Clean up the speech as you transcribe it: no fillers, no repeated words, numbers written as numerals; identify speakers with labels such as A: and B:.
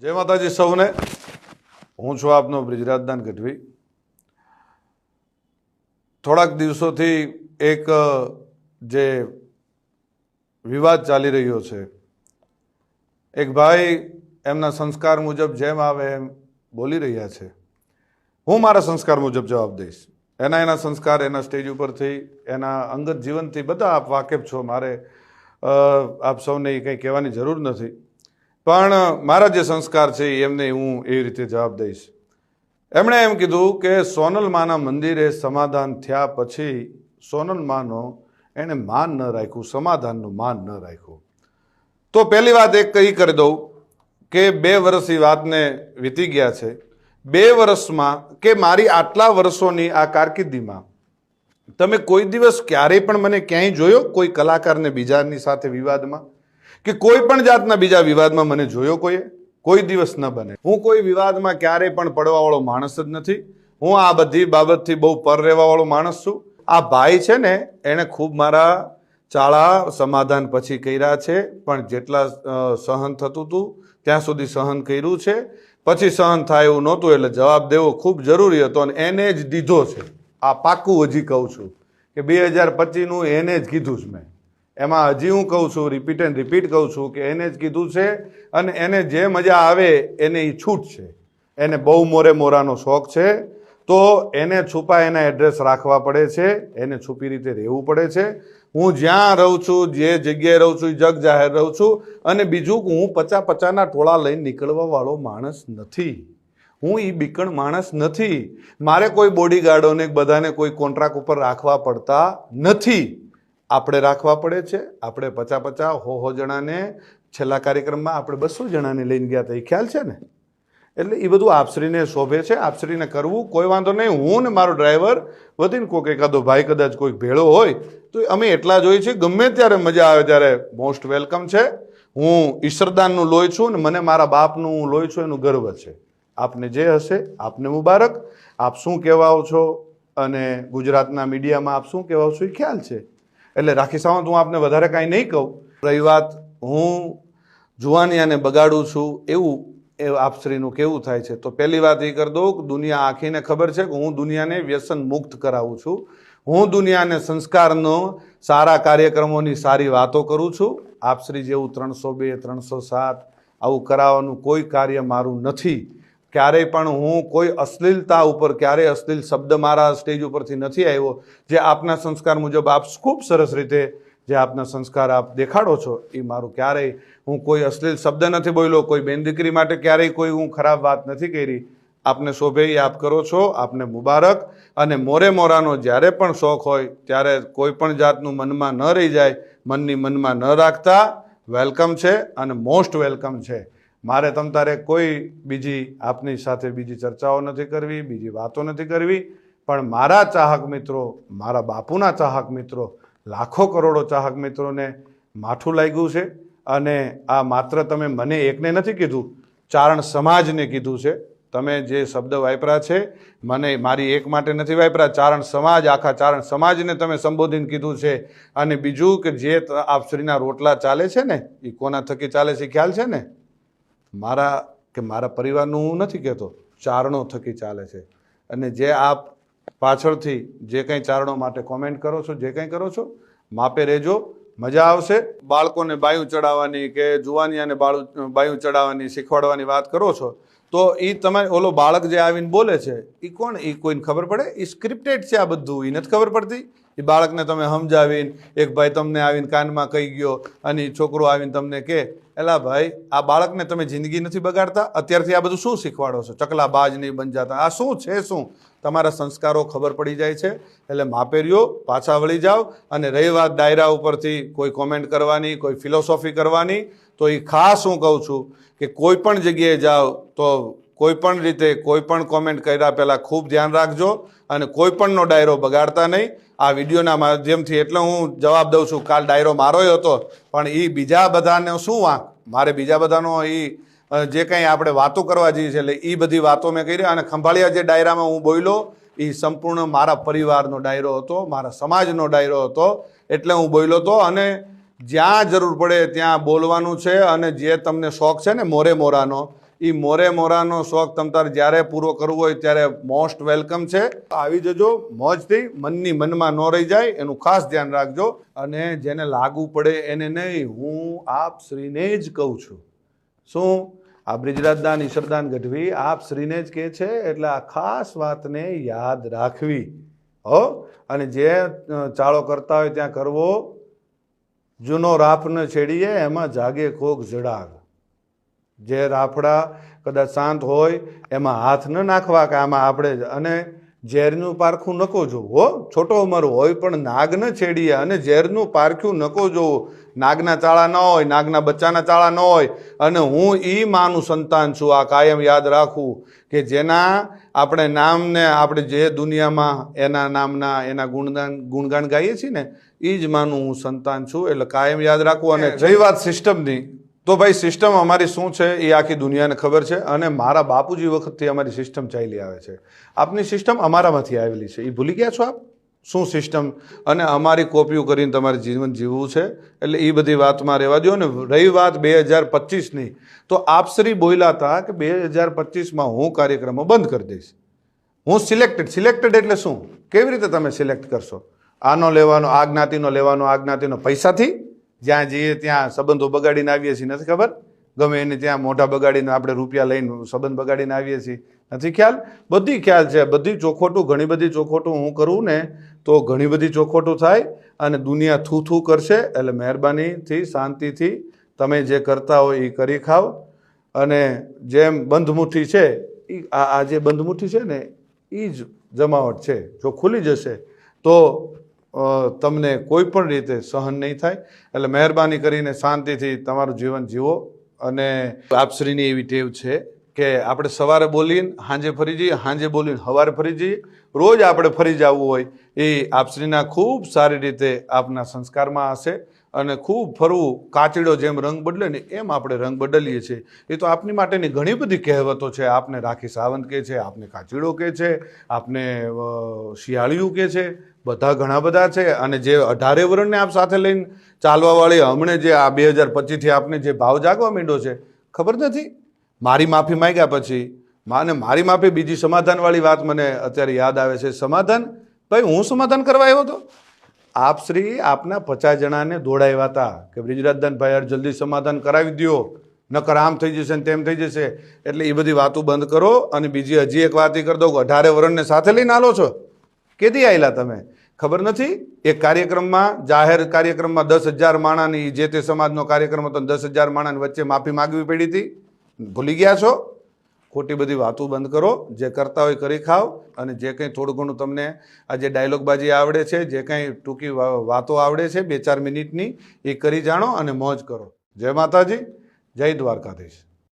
A: जय माताजी सौने। हूँ छुं आपनो ब्रिજરાજદાન ગઢવી। થોડાક દિવસોથી એક જે વિવાદ ચાલી રહ્યો છે, એક ભાઈ એમના સંસ્કાર મુજબ જેમ આવે એમ બોલી રહ્યા છે। હું મારા સંસ્કાર મુજબ જવાબ દઈશ। એના સંસ્કાર એના સ્ટેજ ઉપરથી એના અંગત જીવનથી બધા આપ વાકેફ છો, મારે આપ સૌને કંઈ કહેવાની જરૂર નથી, પણ મારા જે સંસ્કાર છે એમને હું એ રીતે જવાબ દઈશ। એમણે એમ કીધું કે સોનલમાના મંદિરે સમાધાન થયા પછી સોનલમાનો એણે માન ન રાખ્યું, સમાધાનનું માન ન રાખ્યું। તો પહેલી વાત એક કહી કરી દઉં કે 2 વર્ષ એ વાતને વીતી ગયા છે। 2 વર્ષમાં કે મારી આટલા વર્ષોની આ કારકિર્દીમાં તમે કોઈ દિવસ ક્યારેય પણ મને ક્યાંય જોયો કોઈ કલાકારને બીજાની સાથે વિવાદમાં કે કોઈ પણ જાતના બીજા વિવાદમાં મને જોયો કોઈ દિવસ ન બને। હું કોઈ વિવાદમાં ક્યારેય પણ પડવાવાળો માણસ જ નથી। હું આ બધી બાબતથી બહુ પર રહેવાવાળો માણસ છું। આ ભાઈ છે ને એણે ખૂબ મારા ચાળા સમાધાન પછી કર્યા છે, પણ જેટલા સહન થતું હતું ત્યાં સુધી સહન કર્યું છે। પછી સહન થાય એવું નહોતું એટલે જવાબ દેવો ખૂબ જરૂરી હતો અને એને જ દીધો છે। આ પાક્કું હજી કહું છું કે 2025નું એને જ કીધું છે મેં। એમાં હજી હું કહું છું, રિપીટ એન્ડ રિપીટ કહું છું કે એને જ કીધું છે અને એને જે મજા આવે એને એ છૂટ છે। એને બહુ મોરે મોરાનો શોખ છે તો એને છુપા એના એડ્રેસ રાખવા પડે છે, એને છુપી રીતે રહેવું પડે છે। હું જ્યાં રહું છું, જે જગ્યાએ રહું છું, જગ જાહેર રહું છું। અને બીજું હું 50-50ના ટોળા લઈને નીકળવા વાળો માણસ નથી। હું એ બીકણ માણસ નથી। મારે કોઈ બોડીગાર્ડોને બધાને કોઈ કોન્ટ્રાક્ટ ઉપર રાખવા પડતા નથી। આપણે રાખવા પડે છે। આપણે 50-50 100 જણાને છેલ્લા કાર્યક્રમમાં આપણે 200 જણાને લઈને ગયા હતા, એ ખ્યાલ છે ને? એટલે એ બધું આપશ્રીને શોભે છે, આપશ્રીને કરવું કોઈ વાંધો નહીં। હું ને મારો ડ્રાઈવર વધીને કોઈક એકાદો ભાઈ કદાચ કોઈક ભેળો હોય તો અમે એટલા જ હોઈએ છીએ। ગમે ત્યારે મજા આવે ત્યારે મોસ્ટ વેલકમ છે। હું ઈશ્વરદાનનું લોહી છું ને મને મારા બાપનું હું લોહી છું એનું ગર્વ છે। આપને જે હશે આપને મુબારક। આપ શું કહેવાઓ છો અને ગુજરાતના મીડિયામાં આપ શું કહેવાઓ છો એ ખ્યાલ છે। એટલે રાખી સાવંત હું આપને વધારે કાંઈ નહીં કહું। રહી વાત હું જુવાનિયાને બગાડું છું એવું આપશ્રીનું કેવું થાય છે, તો પહેલી વાત એ કરી દઉં કે દુનિયા આખીને ખબર છે કે હું દુનિયાને વ્યસન મુક્ત કરાવું છું। હું દુનિયાને સંસ્કારનો સારા કાર્યક્રમોની સારી વાતો કરું છું। આપશ્રી જેવું 302 307 આવું કરાવવાનું કોઈ કાર્ય મારું નથી। ક્યારેય પણ હું કોઈ અશ્લીલતા ઉપર ક્યારેય અશ્લીલ શબ્દ મારા સ્ટેજ ઉપરથી નથી આવ્યો। જે આપના સંસ્કાર મુજબ આપ ખૂબ સરસ રીતે જે આપના સંસ્કાર આપ દેખાડો છો એ મારું ક્યારેય હું કોઈ અશ્લીલ શબ્દ નથી બોલ્યો, કોઈ બેન દીકરી માટે ક્યારેય કોઈ હું ખરાબ વાત નથી કરી। આપને શોભે એ આપ કરો છો, આપને મુબારક। અને મોરે મોરાનો જ્યારે પણ શોખ હોય ત્યારે કોઈ પણ જાતનું મનમાં ન રહી જાય, મનની મનમાં ન રાખતા। વેલકમ છે અને મોસ્ટ વેલકમ છે। મારે તમ તારે કોઈ બીજી આપની સાથે બીજી ચર્ચાઓ નથી કરવી, બીજી વાતો નથી કરવી, પણ મારા ચાહક મિત્રો, મારા બાપુના ચાહક મિત્રો, લાખો કરોડો ચાહક મિત્રોને માઠું લાગ્યું છે। અને આ માત્ર તમે મને એકને નથી કીધું, ચારણ સમાજને કીધું છે। તમે જે શબ્દ વાપર્યા છે મને મારી એક માટે નથી વાપર્યા, ચારણ સમાજ, આખા ચારણ સમાજને તમે સંબોધીને કીધું છે। અને બીજું કે જે આપશ્રીના રોટલા ચાલે છે ને એ કોના થકી ચાલે છે ખ્યાલ છે ને? મારા પરિવારનું હું નથી કહેતો, ચારણો થકી ચાલે છે। અને જે આપ પાછળથી જે કંઈ ચારણો માટે કોમેન્ટ કરો છો, જે કંઈ કરો છો, માપે રહેજો, મજા આવશે। બાળકોને બાયું ચડાવવાની કે જુવાનિયાને બાયું ચડાવવાની શીખવાડવાની વાત કરો છો તો એ તમે ઓલો બાળક જે આવીને બોલે છે એ કોણ? એ કોઈને ખબર પડે? એ સ્ક્રિપ્ટેડ છે આ બધું, એ નથી ખબર પડતી? એ બાળકને તમે સમજાવીને એક ભાઈ તમને આવીને કાનમાં કહી ગયો અને એ છોકરો આવીને તમને કહે, એલા ભાઈ આ બાળકને તમે જિંદગી નથી બગાડતા? અત્યારથી આ બધું શું શીખવાડો છો? ચકલા બાજ નહીં બન જાતા, આ શું છે? શું તમારા સંસ્કારો ખબર પડી જાય છે। એટલે માપે રહ્યો, પાછા વળી જાઓ। અને રહી વાત ડાયરા ઉપરથી કોઈ કોમેન્ટ કરવાની, કોઈ ફિલોસોફી કરવાની, તો એ ખાસ હું કહું છું કે કોઈ પણ જગ્યાએ જાઓ તો કોઈ પણ રીતે કોઈ પણ કોમેન્ટ કર્યા પહેલાં ખૂબ ધ્યાન રાખજો અને કોઈ પણનો ડાયરો બગાડતા નહીં। આ વિડીયોના માધ્યમથી એટલે હું જવાબ દઉં છું, કાલ ડાયરો મારોય હતો પણ એ બીજા બધાને શું વાંક? મારે બીજા બધાનો એ જે કંઈ આપણે વાતો કરવા જઈએ છીએ એટલે એ બધી વાતો મેં કરી। અને ખંભાળિયા જે ડાયરામાં હું બોલ્યો એ સંપૂર્ણ મારા પરિવારનો ડાયરો હતો, મારા સમાજનો ડાયરો હતો, એટલે હું બોલ્યો હતો। અને જ્યાં જરૂર પડે ત્યાં બોલવાનું છે। અને જે તમને શોખ છે ને મોરે મોરાનો એ મોરાનો શોખ તમારે જ્યારે પૂરો કરવો હોય ત્યારે મોસ્ટ વેલકમ છે. આવી જજો મોજથી, મનની મનમાં ન રહી જાય એનું ખાસ ધ્યાન રાખજો. અને જેને લાગુ પડે એને નહીં, હું આપ શ્રીને જ કહું છું. શું? આ બ્રિજરાજદાન ઈશ્વરદાન ગઢવી આપ શ્રીને જ કહે છે, એટલે આ ખાસ વાતને યાદ રાખવી હો. અને જે ચાળો કરતા હોય ત્યાં કરવો. જૂનો રાફ ન છેડીએ એમાં જાગે કોક જડાગ. જે રાફડા કદાચ શાંત હોય એમાં હાથ ન નાખવા કે આમાં આપણે, અને ઝેરનું પારખું નકો જોવું હો. છોટો ઉંમર હોય પણ નાગ ન છેડીએ, અને ઝેરનું પારખ્યું નકો જોવું. નાગના ચાળા ન હોય, નાગના બચ્ચાના ચાળા ન હોય. અને હું ઈ માનું સંતાન છું, આ કાયમ યાદ રાખવું કે જેના આપણે નામને આપણે જે દુનિયામાં એના નામના એના ગુણગાન ગાઈએ છીએ ને, એ જ માનું હું સંતાન છું. એટલે કાયમ યાદ રાખવું. અને રહી વાત સિસ્ટમની, તો ભાઈ સિસ્ટમ અમારી શું છે એ આખી દુનિયાને ખબર છે. અને મારા બાપુજી વખતથી અમારી સિસ્ટમ ચાલી આવે છે. આપની સિસ્ટમ અમારામાંથી આવેલી છે, એ ભૂલી ગયા છો આપ? શું સિસ્ટમ? અને અમારી કોપીઓ કરીને તમારે જીવન જીવવું છે. એટલે એ બધી વાતમાં રહેવા દો. અને રહી વાત 2025ની, તો આપશ્રી બોલ્યા હતા કે 2025માં હું કાર્યક્રમો બંધ કરી દઈશ. હું સિલેક્ટેડ એટલે શું? કેવી રીતે તમે સિલેક્ટ કરશો? આનો લેવાનો, આ જ્ઞાતિનો લેવાનો, આ જ્ઞાતિનો પૈસાથી? જ્યાં જઈએ ત્યાં સંબંધો બગાડીને આવીએ છીએ, નથી ખબર? ગમે એને ત્યાં મોઢા બગાડીને આપણે રૂપિયા લઈને સંબંધ બગાડીને આવીએ છીએ, નથી ખ્યાલ? બધી ખ્યાલ છે. બધી ચોખોટું, ઘણી બધી ચોખોટું હું કરું ને તો ઘણી બધી ચોખોટું થાય અને દુનિયા થૂ કરશે. એટલે મહેરબાનીથી શાંતિથી તમે જે કરતા હોય એ કરી ખાઓ. અને જેમ બંધમુઠ્ઠી છે, એ આ જે બંધમુઠ્ઠી છે ને એ જ જમાવટ છે. જો ખુલી જશે તો તમને કોઈ પણ રીતે સહન નહીં થાય. એટલે મહેરબાની કરીને શાંતિથી તમારું જીવન જીવો. અને આપશ્રીની એવી ટેવ છે કે આપણે સવારે બોલીને સાંજે ફરી જઈએ, સાંજે બોલીને સવારે ફરી જઈએ. રોજ આપણે ફરી જવું હોય એ આપશ્રીના ખૂબ સારી રીતે આપના સંસ્કારમાં હશે. અને ખૂબ ફરવું, કાચીડો જેમ રંગ બદલે ને એમ આપણે રંગ બદલીએ છીએ. એ તો આપની માટેની ઘણી બધી કહેવતો છે. આપને રાખી સાવંત કહે છે, આપને કાચીડો કહે છે, આપને શિયાળિયું કહે છે, બધા ઘણા બધા છે. અને જે 18 વર્ષને આપ સાથે લઈને ચાલવાવાળી હમણે જે આ 2025થી આપને જે ભાવ જાગવા માંડ્યો છે, ખબર નથી? મારી માફી માંગ્યા પછી મારી માફી, બીજી સમાધાનવાળી વાત મને અત્યારે યાદ આવે છે. સમાધાન? ભાઈ હું સમાધાન કરવા આવ્યો હતો? આપશ્રી આપના 50 જણાને દોડાવ્યા હતા કે બ્રિજરાજદાનભાઈ યાર જલ્દી સમાધાન કરાવી દો, નકર આમ થઈ જશે ને તેમ થઈ જશે. એટલે એ બધી વાતો બંધ કરો. અને બીજી હજી એક વાત કરી દઉં, 18 વર્ષને સાથે લઈને આલો છો. કેદી આવેલા તમે? ખબર નથી? એક કાર્યક્રમમાં, જાહેર કાર્યક્રમમાં 10,000 માણાની, જે તે સમાજનો કાર્યક્રમ હતો, 10,000 માણાની વચ્ચે માફી માગવી પડી હતી. ભૂલી ગયા છો? ખોટી બધી વાતો બંધ કરો. જે કરતા હોય કરી ખાઓ. અને જે કંઈ થોડું ઘણું તમને આ જે ડાયલોગબાજી આવડે છે, જે કંઈ ટૂંકી વાતો આવડે છે 2-4 મિનિટની, એ કરી જાણો અને મોજ કરો. જય માતાજી, જય દ્વારકાધીશ.